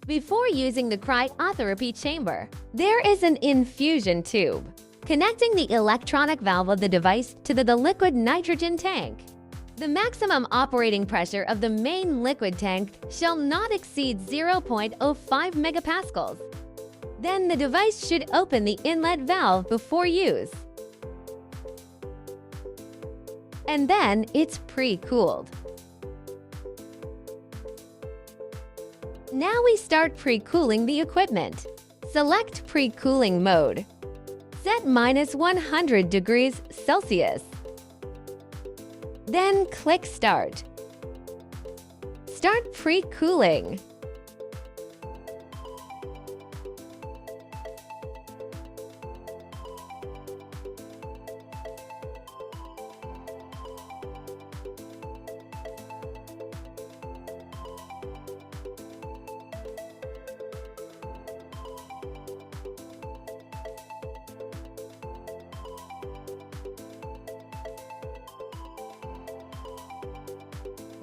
Before using the cryotherapy chamber, there is an infusion tube, connecting the electronic valve of the device to the liquid nitrogen tank. The maximum operating pressure of the main liquid tank shall not exceed 0.05 megapascals. Then the device should open the inlet valve before use. And then it's pre-cooled. Now we start pre-cooling the equipment. Select pre-cooling mode. Set -100 degrees Celsius. Then click Start. Start pre-cooling.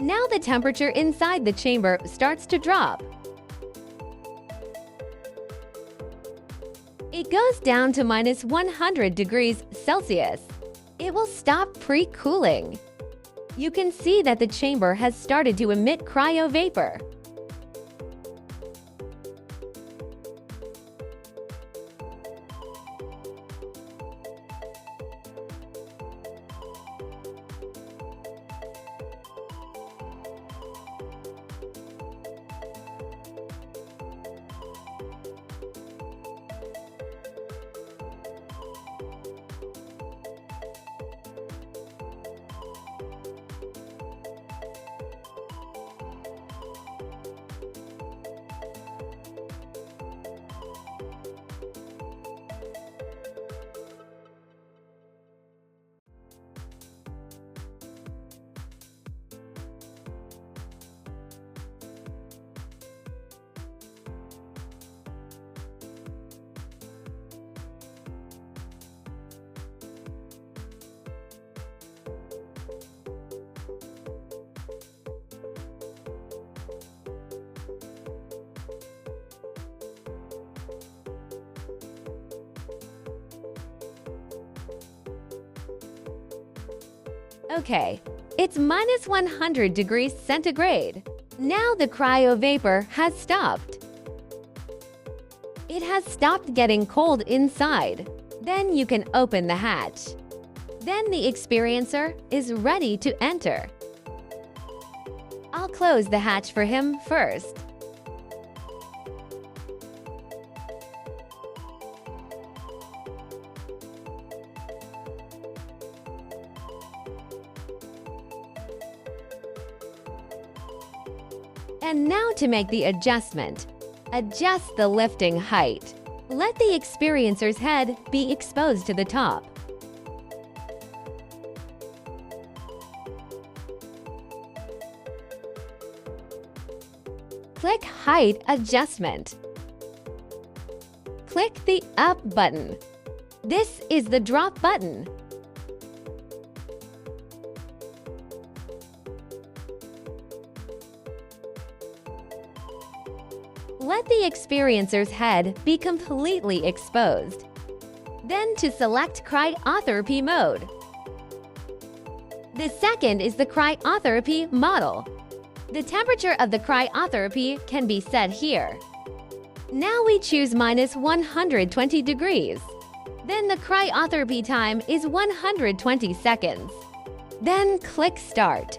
Now the temperature inside the chamber starts to drop. It goes down to -100 degrees Celsius. It will stop pre-cooling. You can see that the chamber has started to emit cryo vapor. Okay, it's -100 degrees centigrade. Now the cryo vapor has stopped. It has stopped getting cold inside. Then you can open the hatch. Then the experiencer is ready to enter. I'll close the hatch for him first. And now to make the adjustment. Adjust the lifting height. Let the experiencer's head be exposed to the top. Click Height Adjustment. Click the Up button. This is the Drop button. Let the experiencer's head be completely exposed. Then to select Cryotherapy mode. The second is the Cryotherapy model. The temperature of the cryotherapy can be set here. Now we choose -120 degrees. Then the cryotherapy time is 120 seconds. Then click Start.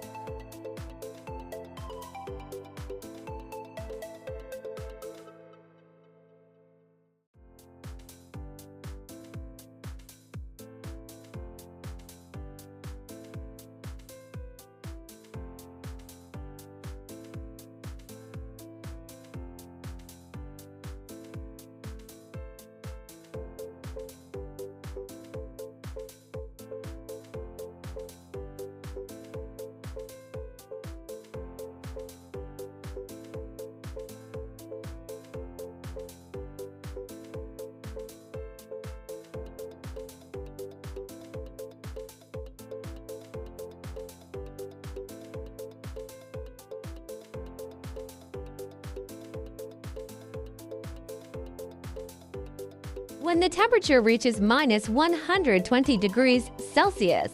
When the temperature reaches minus 120 degrees Celsius,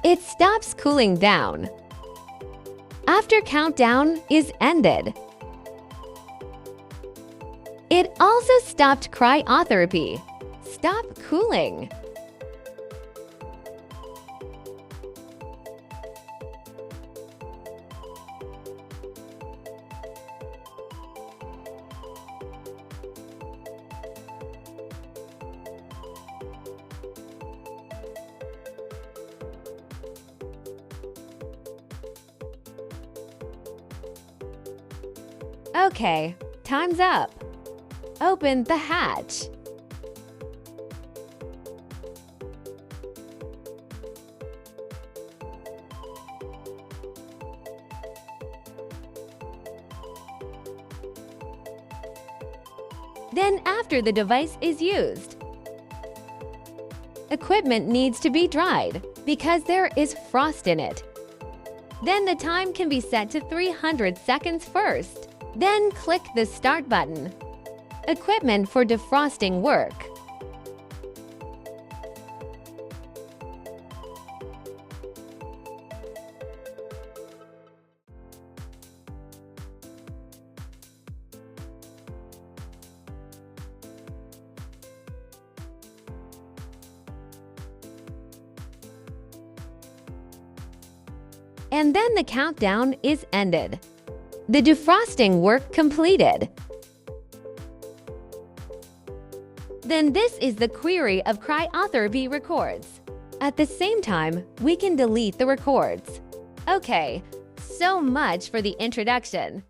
it stops cooling down. After countdown is ended. It also stopped cryotherapy. Stop cooling. Okay, time's up. Open the hatch. Then after the device is used, equipment needs to be dried because there is frost in it. Then the time can be set to 300 seconds first. Then click the Start button. Equipment for defrosting work. And then the countdown is ended. The defrosting work completed. Then this is the query of cryotherapy records. At the same time, we can delete the records. Okay, so much for the introduction.